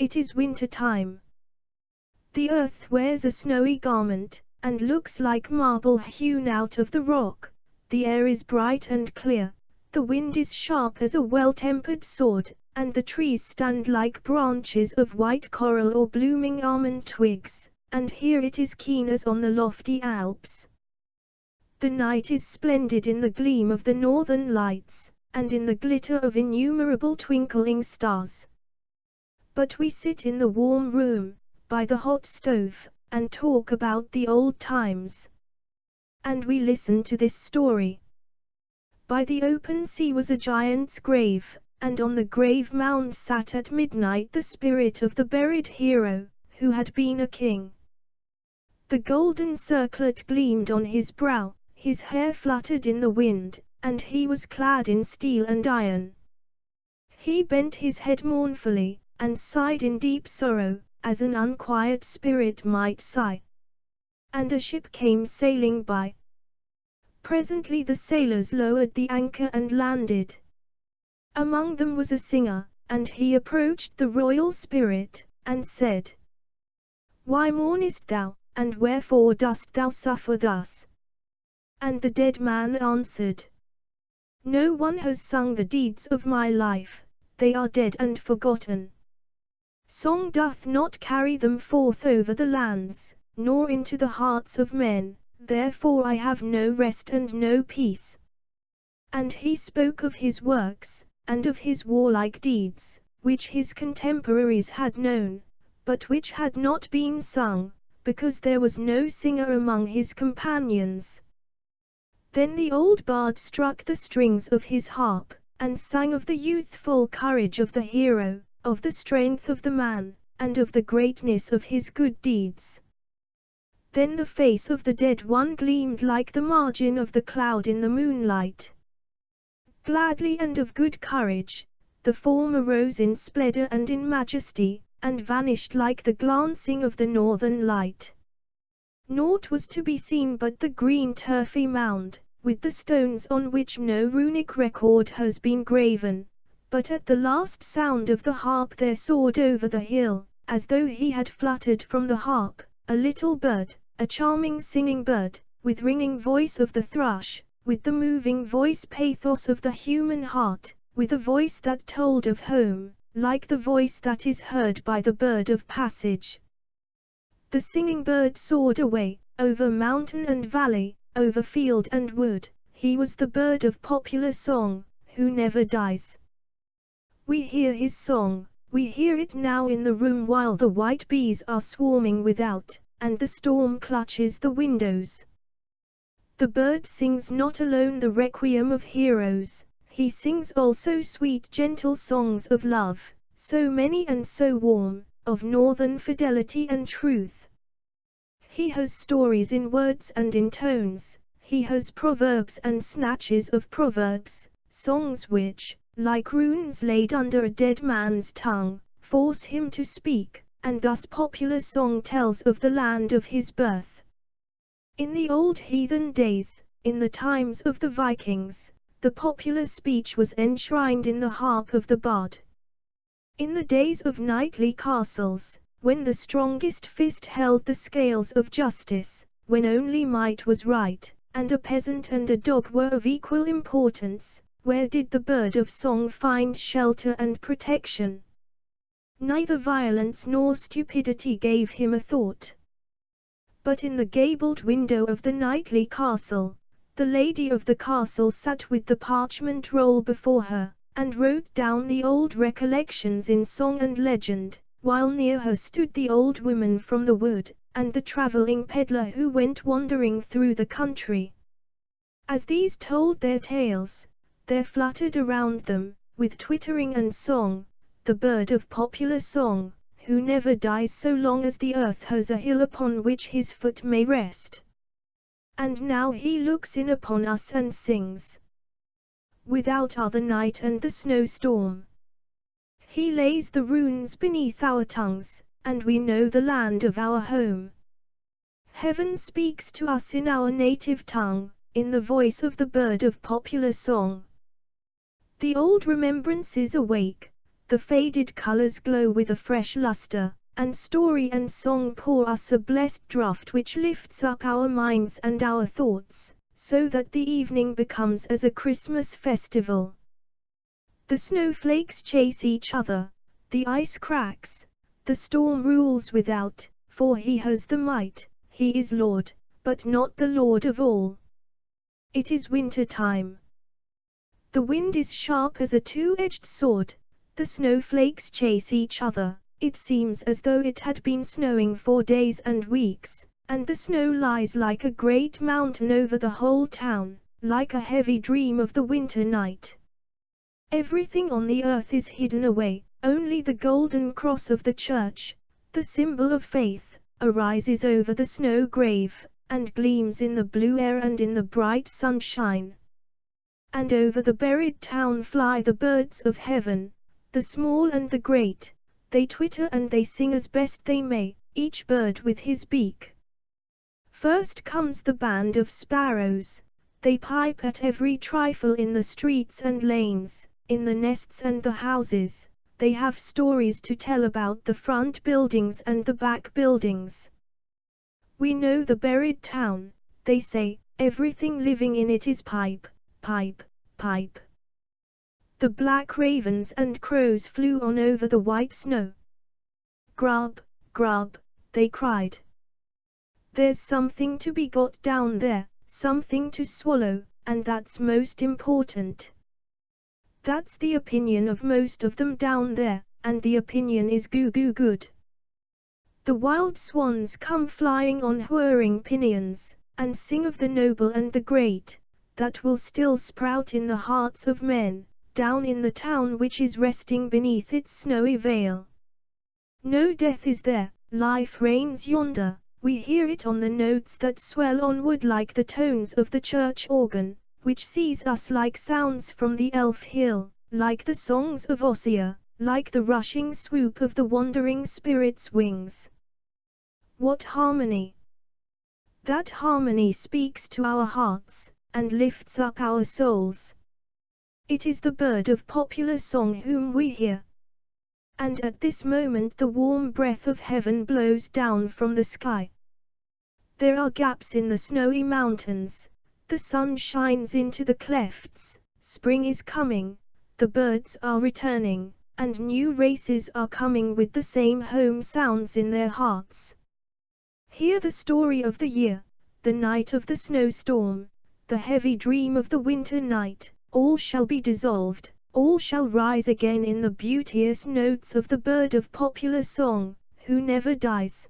it is winter time. The earth wears a snowy garment, and looks like marble hewn out of the rock. The air is bright and clear, the wind is sharp as a well-tempered sword, and the trees stand like branches of white coral or blooming almond twigs, and here it is keen as on the lofty Alps. The night is splendid in the gleam of the northern lights, and in the glitter of innumerable twinkling stars. But we sit in the warm room, by the hot stove, and talk about the old times. And we listen to this story. By the open sea was a giant's grave, and on the grave mound sat at midnight the spirit of the buried hero, who had been a king. The golden circlet gleamed on his brow, his hair fluttered in the wind, and he was clad in steel and iron. He bent his head mournfully, and sighed in deep sorrow, as an unquiet spirit might sigh. And a ship came sailing by. Presently the sailors lowered the anchor and landed. Among them was a singer, and he approached the royal spirit, and said, "Why mournest thou, and wherefore dost thou suffer thus?" And the dead man answered, "No one has sung the deeds of my life, they are dead and forgotten. Song doth not carry them forth over the lands, nor into the hearts of men, therefore I have no rest and no peace." And he spoke of his works, and of his warlike deeds, which his contemporaries had known, but which had not been sung, because there was no singer among his companions. Then the old bard struck the strings of his harp, and sang of the youthful courage of the hero, of the strength of the man, and of the greatness of his good deeds. Then the face of the dead one gleamed like the margin of the cloud in the moonlight. Gladly and of good courage, the form arose in splendor and in majesty, and vanished like the glancing of the northern light. Naught was to be seen but the green turfy mound, with the stones on which no runic record has been graven, but at the last sound of the harp there soared over the hill, as though he had fluttered from the harp, a little bird, a charming singing bird, with ringing voice of the thrush, with the moving voice pathos of the human heart, with a voice that told of home, like the voice that is heard by the bird of passage. The singing bird soared away, over mountain and valley, over field and wood. He was the bird of popular song, who never dies. We hear his song, we hear it now in the room while the white bees are swarming without, and the storm clutches the windows. The bird sings not alone the requiem of heroes, he sings also sweet gentle songs of love, so many and so warm, of northern fidelity and truth. He has stories in words and in tones, he has proverbs and snatches of proverbs, songs which, like runes laid under a dead man's tongue, force him to speak, and thus popular song tells of the land of his birth. In the old heathen days, in the times of the Vikings, the popular speech was enshrined in the harp of the bard. In the days of knightly castles, when the strongest fist held the scales of justice, when only might was right, and a peasant and a dog were of equal importance, where did the bird of song find shelter and protection? Neither violence nor stupidity gave him a thought. But in the gabled window of the knightly castle, the lady of the castle sat with the parchment roll before her, and wrote down the old recollections in song and legend, while near her stood the old woman from the wood, and the traveling peddler who went wandering through the country. As these told their tales, there fluttered around them, with twittering and song, the bird of popular song, who never dies so long as the earth has a hill upon which his foot may rest. And now he looks in upon us and sings. Without are the night and the snowstorm. He lays the runes beneath our tongues, and we know the land of our home. Heaven speaks to us in our native tongue, in the voice of the bird of popular song. The old remembrances awake, the faded colors glow with a fresh luster, and story and song pour us a blessed draught which lifts up our minds and our thoughts, so that the evening becomes as a Christmas festival. The snowflakes chase each other, the ice cracks, the storm rules without, for he has the might, he is Lord, but not the Lord of all. It is winter time. The wind is sharp as a two-edged sword, the snowflakes chase each other, it seems as though it had been snowing for days and weeks, and the snow lies like a great mountain over the whole town, like a heavy dream of the winter night. Everything on the earth is hidden away, only the golden cross of the church, the symbol of faith, arises over the snow grave, and gleams in the blue air and in the bright sunshine. And over the buried town fly the birds of heaven, the small and the great, they twitter and they sing as best they may, each bird with his beak. First comes the band of sparrows, they pipe at every trifle in the streets and lanes, in the nests and the houses, they have stories to tell about the front buildings and the back buildings. We know the buried town, they say, everything living in it is pipe, pipe, pipe. The black ravens and crows flew on over the white snow. Grub, grub, they cried. There's something to be got down there, something to swallow, and that's most important. That's the opinion of most of them down there, and the opinion is goo good. The wild swans come flying on whirring pinions, and sing of the noble and the great, that will still sprout in the hearts of men, down in the town which is resting beneath its snowy veil. No death is there, life reigns yonder, we hear it on the notes that swell onward like the tones of the church organ, which sees us like sounds from the elf hill, like the songs of Ossier, like the rushing swoop of the wandering spirit's wings. What harmony! That harmony speaks to our hearts, and lifts up our souls. It is the bird of popular song whom we hear. And at this moment the warm breath of heaven blows down from the sky. There are gaps in the snowy mountains, the sun shines into the clefts, spring is coming, the birds are returning, and new races are coming with the same home sounds in their hearts. Hear the story of the year, the night of the snowstorm, the heavy dream of the winter night, all shall be dissolved, all shall rise again in the beauteous notes of the bird of popular song, who never dies.